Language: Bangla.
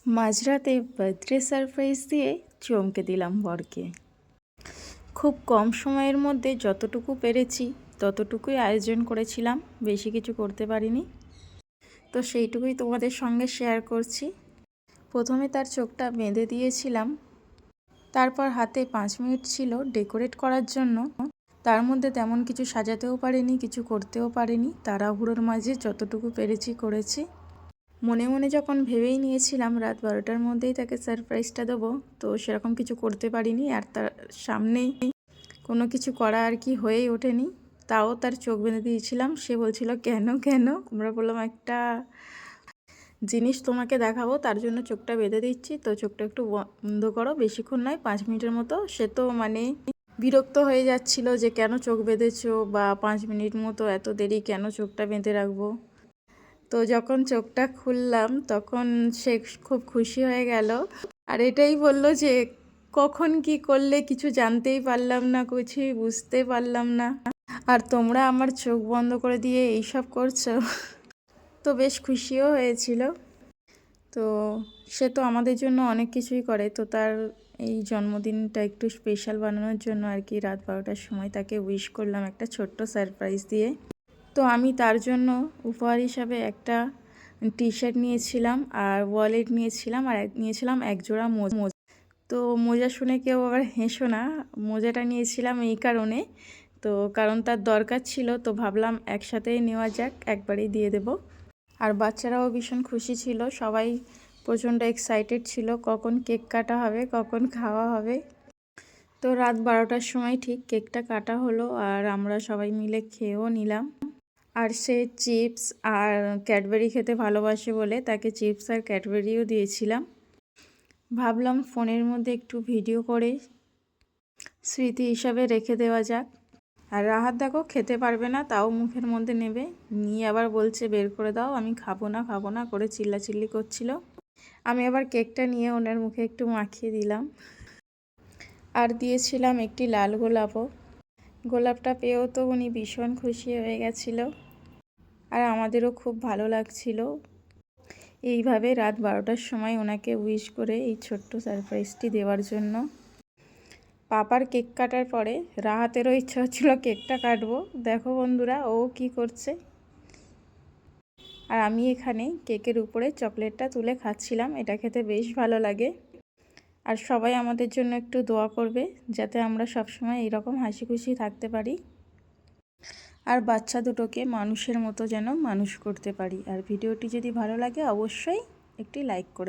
মাঝরাতে বার্থডে সারপ্রাইজ দিয়ে চমকে দিলাম বরকে। খুব কম সময়ের মধ্যে যতটুকু পেরেছি ততটুকুই আয়োজন করেছিলাম, বেশি কিছু করতে পারিনি। তো সেইটুকুই তোমাদের সঙ্গে শেয়ার করছি। প্রথমে তার চোখটা বেঁধে দিয়েছিলাম, তারপর হাতে 5 মিনিট ছিল ডেকোরেট করার জন্য। তার মধ্যে তেমন কিছু সাজাতেও পারিনি, কিছু করতেও পারিনি। তাড়াহুড়োর মাঝে যতটুকু পেরেছি করেছি। মনে মনে যখন ভেবেই নিয়েছিলাম রাত 12টার মধ্যেই তাকে সারপ্রাইজটা দেবো, তো সেরকম কিছু করতে পারিনি। আর তার সামনেই কোনো কিছু করা আর কি হয়েই ওঠেনি। তাও তার চোখ বেঁধে দিয়েছিলাম। সে বলছিল কেন কেন, আমরা বললাম একটা জিনিস তোমাকে দেখাবো, তার জন্য চোখটা বেঁধে দিচ্ছি, তো চোখটা একটু বন্ধ করো, বেশিক্ষণ নয় 5 মিনিটের মতো। সে তো বিরক্ত হয়ে যাচ্ছিল যে কেন চোখ বেঁধেছো, বা 5 মিনিট মতো এত দেরি কেন চোখটা বেঁধে রাখবো। তো যখন চোখটা খুললাম তখন সে খুব খুশি হয়ে গেল, আর এটাই বলল যে কখন কি করলে কিছু জানতেই পারলাম না, কিছুই বুঝতে পারলাম না, আর তোমরা আমার চোখ বন্ধ করে দিয়ে এইসব করছো। তো বেশ খুশিও হয়েছিল। তো সে তো আমাদের জন্য অনেক কিছুই করে, তো তার এই জন্মদিনটা একটু স্পেশাল বানানোর জন্য আর কি রাত 12টার সময় তাকে উইশ করলাম একটা ছোট্ট সারপ্রাইজ দিয়ে। তো আমি তার জন্য উপহার হিসাবে একটা টি শার্ট নিয়েছিলাম, আর ওয়ালেট নিয়েছিলাম, আর নিয়েছিলাম এক জোড়া মোজা। তো মোজা শুনে কেউ আবার হেসো না, মোজাটা নিয়েছিলাম এই কারণে, তো কারণ তার দরকার ছিল, তো ভাবলাম একসাথেই নেওয়া যাক, একবারেই দিয়ে দেব। আর বাচ্চারাও ভীষণ খুশি ছিল, সবাই প্রচণ্ড এক্সাইটেড ছিল কখন কেক কাটা হবে, কখন খাওয়া হবে। তো রাত 12টার সময় ঠিক কেকটা কাটা হলো, আর আমরা সবাই মিলে খেয়েও নিলাম। আর সে চিপস আর ক্যাডবেরি খেতে ভালোবাসে বলে তাকে চিপস আর ক্যাডবেরিও দিয়েছিলাম। ভাবলাম ফোনের মধ্যে একটু ভিডিও করে স্মৃতি হিসাবে রেখে দেওয়া যাক। আর রাহাত দেখো খেতে পারবে না, তাও মুখের মধ্যে নেবে, নিয়ে আবার বলছে বের করে দাও, আমি খাবো না করে চিল্লাচিল্লি করছিল। আমি আবার কেকটা নিয়ে ওনার মুখে একটু মাখিয়ে দিলাম। আর দিয়েছিলাম একটি লাল গোলাপও। গোলাপটা পেয়েও তো উনি ভীষণ খুশি হয়ে গেছিলো, আর আমাদেরও খুব ভালো লাগছিল এইভাবে রাত 12টার সময় ওনাকে উইশ করে এই ছোট্ট সারপ্রাইজটি দেওয়ার জন্য। পাপার কেক কাটার পরে রাহাতেরও ইচ্ছা হচ্ছিল কেকটা কাটবো। দেখো বন্ধুরা ও কি করছে, আর আমি এখানে কেকের উপরে চকলেটটা তুলে খাচ্ছিলাম, এটা খেতে বেশ ভালো লাগে। আর সবাই আমাদের জন্য একটু দোয়া করবে যাতে আমরা সবসময় এইরকম হাসি খুশি থাকতে পারি, আর বাচ্চা দুটোকে মানুষের মতো যেন মানুষ করতে পারি। আর ভিডিওটি যদি ভালো লাগে অবশ্যই একটি লাইক করে